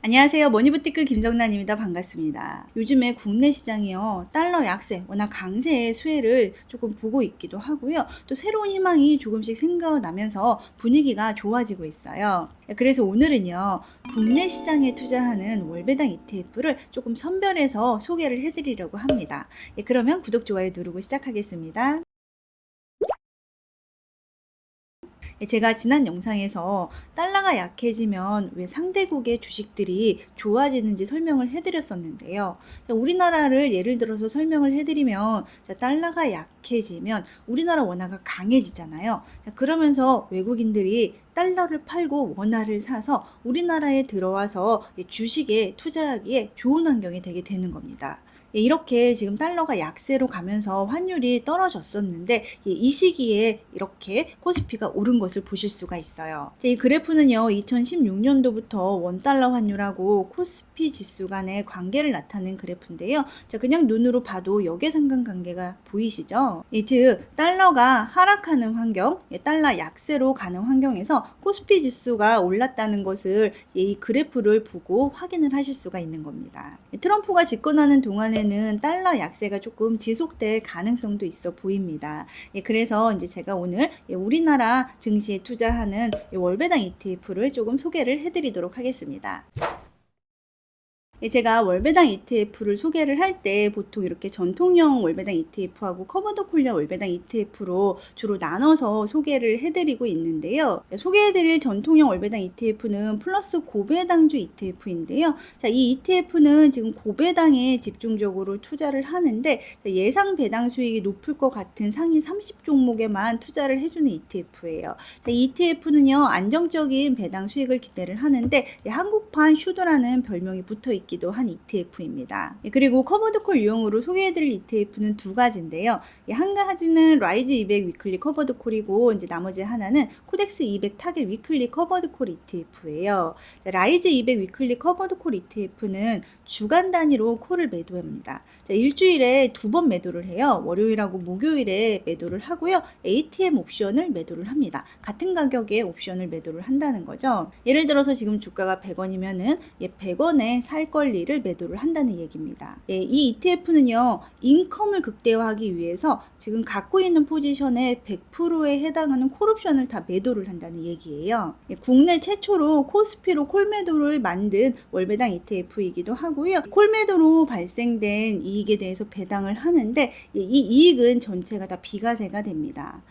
안녕하세요. 머니부티크 김정란입니다. 반갑습니다. 요즘에 국내 시장이요. 달러 약세, 워낙 강세의 수혜를 조금 보고 있기도 하고요. 또 새로운 희망이 조금씩 생겨나면서 분위기가 좋아지고 있어요. 그래서 오늘은요. 국내 시장에 투자하는 월배당 ETF를 조금 선별해서 소개를 해드리려고 합니다. 그러면 구독, 좋아요 누르고 시작하겠습니다. 제가 지난 영상에서 달러가 약해지면 왜 상대국의 주식들이 좋아지는지 설명을 해드렸었는데요. 우리나라를 예를 들어서 설명을 해드리면 달러가 약해지면 우리나라 원화가 강해지잖아요. 그러면서 외국인들이 달러를 팔고 원화를 사서 우리나라에 들어와서 주식에 투자하기에 좋은 환경이 되게 되는 겁니다. 이렇게 지금 달러가 약세로 가면서 환율이 떨어졌었는데 이 시기에 이렇게 코스피가 오른 것을 보실 수가 있어요. 이 그래프는요 2016년도부터 원달러 환율하고 코스피 지수 간의 관계를 나타낸 그래프인데요. 자, 그냥 눈으로 봐도 역외상관관계가 보이시죠? 즉 달러가 하락하는 환경, 달러 약세로 가는 환경에서 코스피 지수가 올랐다는 것을 이 그래프를 보고 확인을 하실 수가 있는 겁니다. 트럼프가 집권하는 동안에는 달러 약세가 조금 지속될 가능성도 있어 보입니다. 그래서 이제 제가 오늘 우리나라 증시에 투자하는 월배당 ETF를 조금 소개를 해드리도록 하겠습니다. 제가 월배당 ETF를 소개를 할 때 보통 이렇게 전통형 월배당 ETF하고 커버더콜리아 월배당 ETF로 주로 나눠서 소개를 해드리고 있는데요. 소개해드릴 전통형 월배당 ETF는 플러스 고배당주 ETF인데요. 자, 이 ETF는 지금 고배당에 집중적으로 투자를 하는데 예상 배당 수익이 높을 것 같은 상위 30 종목에만 투자를 해주는 ETF예요. 자, 이 ETF는요 안정적인 배당 수익을 기대를 하는데 한국판 슈드라는 별명이 붙어있기 기도 한 ETF입니다. 그리고 커버드콜 유형으로 소개해드릴 ETF는 두 가지인데요. 한 가지는 라이즈 200 위클리 커버드콜이고 이제 나머지 하나는 코덱스 200 타겟 위클리 커버드콜 ETF예요. 라이즈 200 위클리 커버드콜 ETF는 주간 단위로 콜을 매도합니다. 일주일에 2번 매도를 해요. 월요일하고 목요일에 매도를 하고요. ATM 옵션을 매도를 합니다. 같은 가격에 옵션을 매도를 한다는 거죠. 예를 들어서 지금 주가가 100원이면은 100원에 살 권리를 매도를 한다는 얘기입니다. 이 ETF는요. 인컴을 극대화하기 위해서 지금 갖고 있는 포지션의 100%에 해당하는 콜옵션을 다 매도를 한다는 얘기예요. 국내 최초로 코스피로 콜매도를 만든 월배당 ETF이기도 하고요. 콜매도로 발생된 이익에 대해서 배당을 하는데 이 이익은 전체가 다 비과세가 됩니다.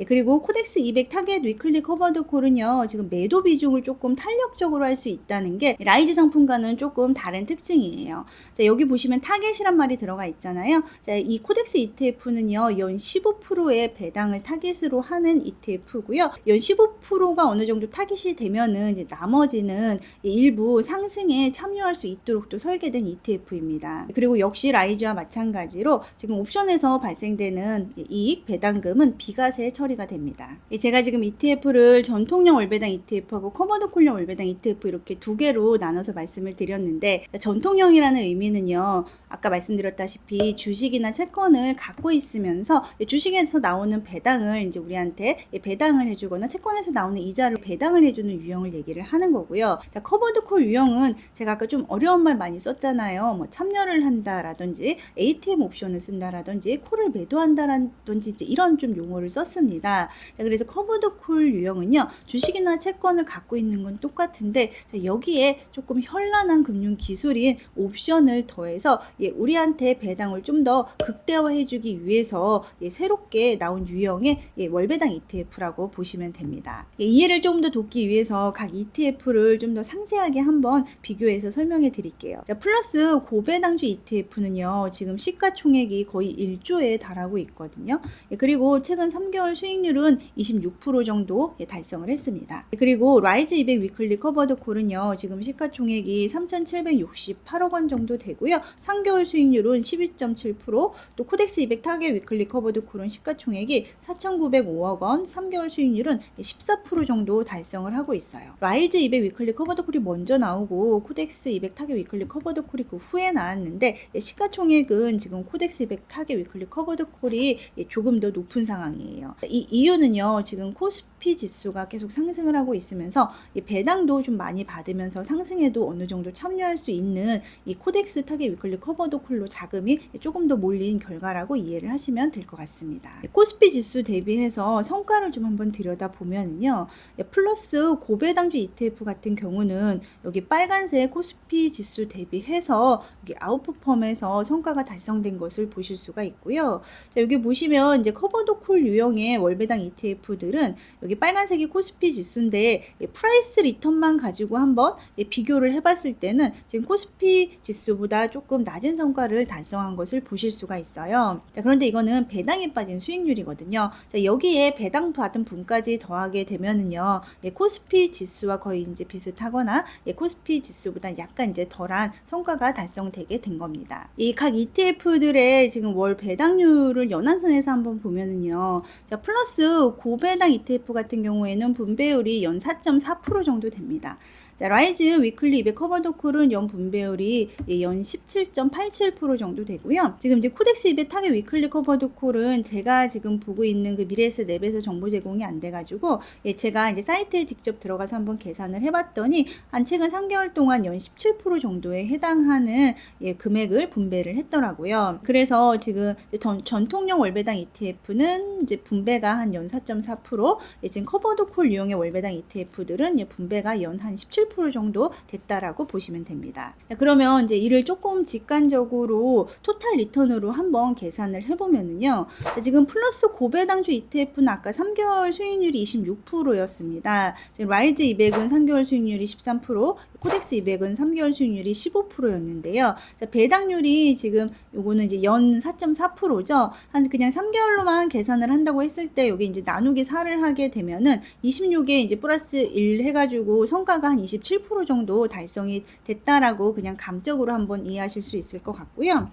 그리고 코덱스 200 타겟 위클리 커버드 콜은요 지금 매도 비중을 조금 탄력적으로 할 수 있다는 게 라이즈 상품과는 조금 다른 특징이에요. 자, 여기 보시면 타겟이란 말이 들어가 있잖아요. 자, 이 코덱스 ETF는요 연 15%의 배당을 타겟으로 하는 ETF고요. 연 15%가 어느 정도 타겟이 되면은 이제 나머지는 일부 상승에 참여할 수 있도록 또 설계된 ETF입니다. 그리고 역시 라이즈와 마찬가지로 지금 옵션에서 발생되는 이익 배당금은 비과세 처리가 됩니다. 제가 지금 ETF를 전통형 월배당 ETF하고 커버드콜형 월배당 ETF 이렇게 두 개로 나눠서 말씀을 드렸는데 전통형이라는 의미는요. 아까 말씀드렸다시피 주식이나 채권을 갖고 있으면서 주식에서 나오는 배당을 이제 우리한테 배당을 해주거나 채권에서 나오는 이자를 배당을 해주는 유형을 얘기를 하는 거고요. 자, 커버드콜 유형은 제가 아까 좀 어려운 말 많이 썼잖아요. 뭐 참여를 한다라든지 ATM 옵션을 쓴다라든지 콜을 매도한다라든지 이제 이런 좀 용어를 썼습니다. 자, 그래서 커버드콜 유형은요. 주식이나 채권을 갖고 있는 건 똑같은데 자, 여기에 조금 현란한 금융 기술인 옵션을 더해서 우리한테 배당을 좀 더 극대화해주기 위해서 새롭게 나온 유형의 월배당 ETF라고 보시면 됩니다. 이해를 조금 더 돕기 위해서 각 ETF를 좀 더 상세하게 한번 비교해서 설명해 드릴게요. 자, 플러스 고배당주 ETF는요 지금 시가총액이 거의 1조에 달하고 있거든요. 그리고 최근 3개월 수익률은 26% 정도 달성을 했습니다. 그리고 라이즈 200 위클리 커버드 콜은요 지금 시가총액이 3,768억 원 정도 되고요. 3개월 수익률은 12.7%, 또 코덱스 200 타겟 위클리 커버드 콜은 시가총액이 4,905억 원, 3개월 수익률은 14% 정도 달성을 하고 있어요. 라이즈 200 위클리 커버드 콜이 먼저 나오고 코덱스 200 타겟 위클리 커버드 콜이 그 후에 나왔는데 시가총액은 지금 코덱스 200 타겟 위클리 커버드 콜이 조금 더 높은 상황이에요. 이 이유는요, 지금 코스피 지수가 계속 상승을 하고 있으면서 이 배당도 좀 많이 받으면서 상승에도 어느 정도 참여할 수 있는 이 코덱스 타겟 위클리 커버드 콜로 자금이 조금 더 몰린 결과라고 이해를 하시면 될 것 같습니다. 코스피 지수 대비해서 성과를 좀 한번 들여다보면요, 플러스 고배당주 ETF 같은 경우는 여기 빨간색 코스피 지수 대비해서 여기 아웃퍼폼에서 성과가 달성된 것을 보실 수가 있고요. 자, 여기 보시면 이제 커버드 콜 유형의 월배당 ETF들은 여기 빨간색이 코스피 지수인데 프라이스 리턴만 가지고 한번 비교를 해봤을 때는 지금 코스피 지수보다 조금 낮은 성과를 달성한 것을 보실 수가 있어요. 자, 그런데 이거는 배당에 빠진 수익률이거든요. 자, 여기에 배당 받은 분까지 더하게 되면은요, 코스피 지수와 거의 이제 비슷하거나 코스피 지수보다 약간 이제 덜한 성과가 달성되게 된 겁니다. 이 각 ETF들의 지금 월 배당률을 연한선에서 한번 보면은요, 자, 플러스 고배당 ETF 같은 경우에는 분배율이 연 4.4% 정도 됩니다. 자, 라이즈 위클리 200 커버드 콜은 연 분배율이 연 17.87% 정도 되고요. 지금 이제 코덱스 200 타겟 위클리 커버드 콜은 제가 지금 보고 있는 그 미래에셋 앱에서 정보 제공이 안 돼가지고 제가 이제 사이트에 직접 들어가서 한번 계산을 해봤더니 한 최근 3개월 동안 연 17% 정도에 해당하는 금액을 분배를 했더라고요. 그래서 지금 전통령 월배당 ETF는 이제 분배가 한 연 4.4%, 지금 커버드 콜 유형의 월배당 ETF들은 분배가 연 한 17% 정도 됐다라고 보시면 됩니다. 그러면 이제 이를 조금 직관적으로 토탈 리턴으로 한번 계산을 해보면은요, 지금 플러스 고배당주 ETF는 아까 3개월 수익률이 26%였습니다. 라이즈 200은 3개월 수익률이 13%, 코덱스 200은 3개월 수익률이 15%였는데요. 배당률이 지금 요거는 이제 연 4.4%죠. 한 그냥 3개월로만 계산을 한다고 했을 때 여기 이제 나누기 4를 하게 되면은 26에 이제 플러스 1 해가지고 성과가 한 27% 정도 달성이 됐다라고 그냥 감적으로 한번 이해하실 수 있을 것 같고요.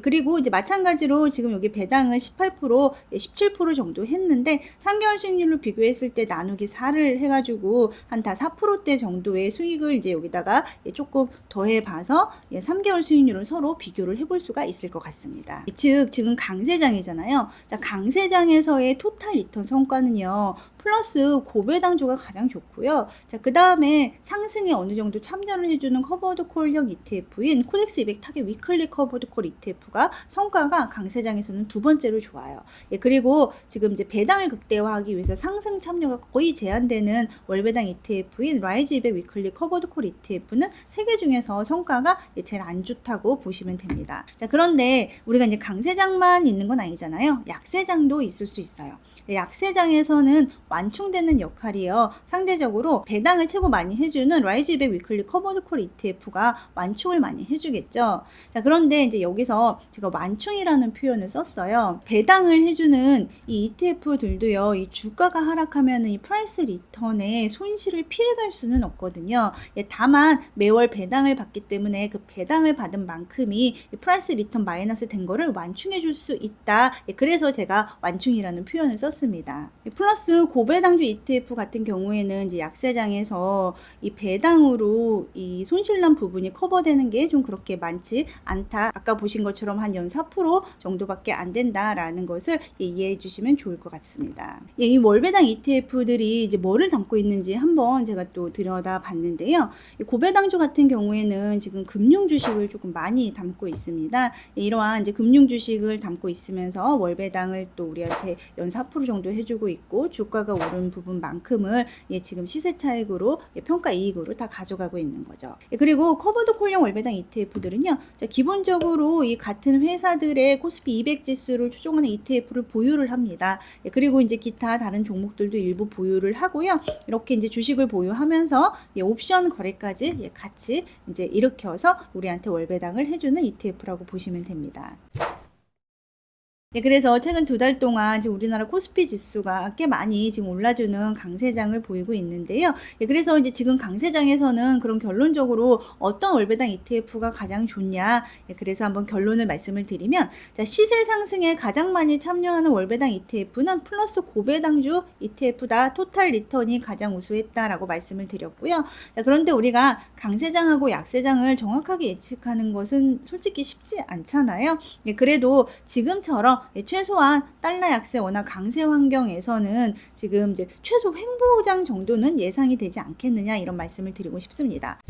그리고 이제 마찬가지로 지금 여기 배당을 18%, 17% 정도 했는데 3개월 수익률로 비교했을 때 나누기 4를 해가지고 한 다 4%대 정도의 수익을 이제 여기다가 조금 더해 봐서 3개월 수익률을 서로 비교를 해볼 수가 있을 것 같습니다. 즉 지금 강세장이잖아요. 자, 강세장에서의 토탈 리턴 성과는요, 플러스 고배당주가 가장 좋고요. 자, 그 다음에 상승에 어느 정도 참여를 해주는 커버드 콜형 ETF인 코덱스 200 타겟 위클리 커버드 콜 ETF가 성과가 강세장에서는 두 번째로 좋아요. 그리고 지금 이제 배당을 극대화하기 위해서 상승 참여가 거의 제한되는 월배당 ETF인 라이즈 200 위클리 커버드 콜 ETF는 세 개 중에서 성과가 제일 안 좋다고 보시면 됩니다. 자, 그런데 우리가 이제 강세장만 있는 건 아니잖아요. 약세장도 있을 수 있어요. 약세장에서는 완충되는 역할이에요. 상대적으로 배당을 최고 많이 해주는 라이즈 200 위클리 커버드 콜 ETF가 완충을 많이 해주겠죠. 자, 그런데 이제 여기서 제가 완충이라는 표현을 썼어요. 배당을 해주는 이 ETF들도요, 이 주가가 하락하면 이 프라이스 리턴의 손실을 피해갈 수는 없거든요. 다만 매월 배당을 받기 때문에 그 배당을 받은 만큼이 프라이스 리턴 마이너스 된 거를 완충해 줄 수 있다. 그래서 제가 완충이라는 표현을 썼습니다. 플러스 고배당주 ETF 같은 경우에는 이제 약세장에서 이 배당으로 이 손실난 부분이 커버되는 게 좀 그렇게 많지 않다. 아까 보신 것처럼 한 연 4% 정도밖에 안 된다라는 것을 이해해 주시면 좋을 것 같습니다. 이 월배당 ETF들이 이제 뭐를 담고 있는지 한번 제가 또 들여다 봤는데요. 고배당주 같은 경우에는 지금 금융 주식을 조금 많이 담고 있습니다. 이러한 이제 금융 주식을 담고 있으면서 월배당을 또 우리한테 연 4% 정도 해주고 있고, 주가가 오른 부분만큼을 지금 시세 차익으로 평가 이익으로 다 가져가고 있는 거죠. 그리고 커버드 콜형 월배당 ETF들은요, 기본적으로 이 같은 회사들의 코스피 200 지수를 추종하는 ETF를 보유를 합니다. 그리고 이제 기타 다른 종목들도 일부 보유를 하고요. 이렇게 이제 주식을 보유하면서 옵션 거래까지 같이 이제 일으켜서 우리한테 월배당을 해주는 ETF라고 보시면 됩니다. 그래서 최근 2달 동안 지금 우리나라 코스피 지수가 꽤 많이 지금 올라주는 강세장을 보이고 있는데요. 그래서 이제 지금 강세장에서는 그런 결론적으로 어떤 월배당 ETF가 가장 좋냐, 그래서 한번 결론을 말씀을 드리면, 자, 시세 상승에 가장 많이 참여하는 월배당 ETF는 플러스 고배당주 ETF다. 토탈 리턴이 가장 우수했다라고 말씀을 드렸고요. 자, 그런데 우리가 강세장하고 약세장을 정확하게 예측하는 것은 솔직히 쉽지 않잖아요. 그래도 지금처럼 최소한 달러 약세 원화 강세 환경에서는 지금 이제 최소 횡보장 정도는 예상이 되지 않겠느냐 이런 말씀을 드리고 싶습니다.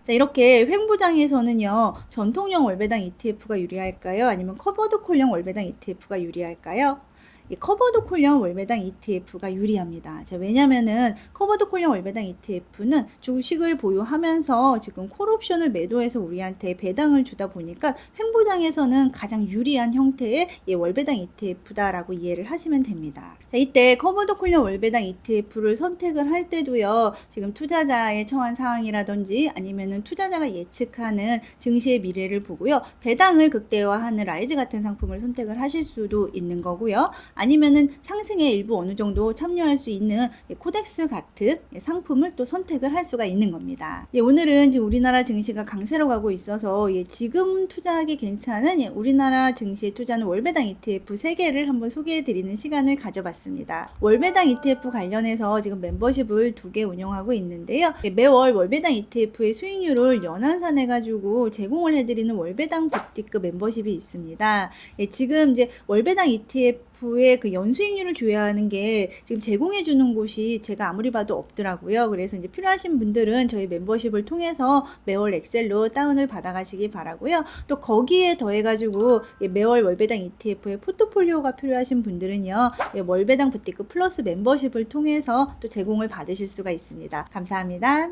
자, 이렇게 횡보장에서는요, 전통형 월배당 ETF가 유리할까요? 아니면 커버드 콜형 월배당 ETF가 유리할까요? 이 커버드 콜형 월배당 ETF가 유리합니다. 자, 왜냐면은 커버드 콜형 월배당 ETF는 주식을 보유하면서 지금 콜옵션을 매도해서 우리한테 배당을 주다 보니까 횡보장에서는 가장 유리한 형태의 월배당 ETF다라고 이해를 하시면 됩니다. 자, 이때 커버드 콜형 월배당 ETF를 선택을 할 때도요, 지금 투자자의 처한 상황이라든지 아니면은 투자자가 예측하는 증시의 미래를 보고요, 배당을 극대화하는 라이즈 같은 상품을 선택을 하실 수도 있는 거고요. 아니면은 상승에 일부 어느 정도 참여할 수 있는 코덱스 같은 상품을 또 선택을 할 수가 있는 겁니다. 오늘은 지금 우리나라 증시가 강세로 가고 있어서 지금 투자하기 괜찮은 우리나라 증시에 투자하는 월배당 ETF 3개를 한번 소개해 드리는 시간을 가져봤습니다. 월배당 ETF 관련해서 지금 멤버십을 2개 운영하고 있는데요. 매월 월배당 ETF의 수익률을 연환산해 가지고 제공을 해드리는 월배당 부티크 멤버십이 있습니다. 지금 이제 월배당 ETF의 그 연수익률을 조회하는 게 지금 제공해주는 곳이 제가 아무리 봐도 없더라고요. 그래서 이제 필요하신 분들은 저희 멤버십을 통해서 매월 엑셀로 다운을 받아가시기 바라고요. 또 거기에 더해가지고 매월 월배당 ETF의 포트폴리오가 필요하신 분들은요, 월배당 부티크 플러스 멤버십을 통해서 또 제공을 받으실 수가 있습니다. 감사합니다.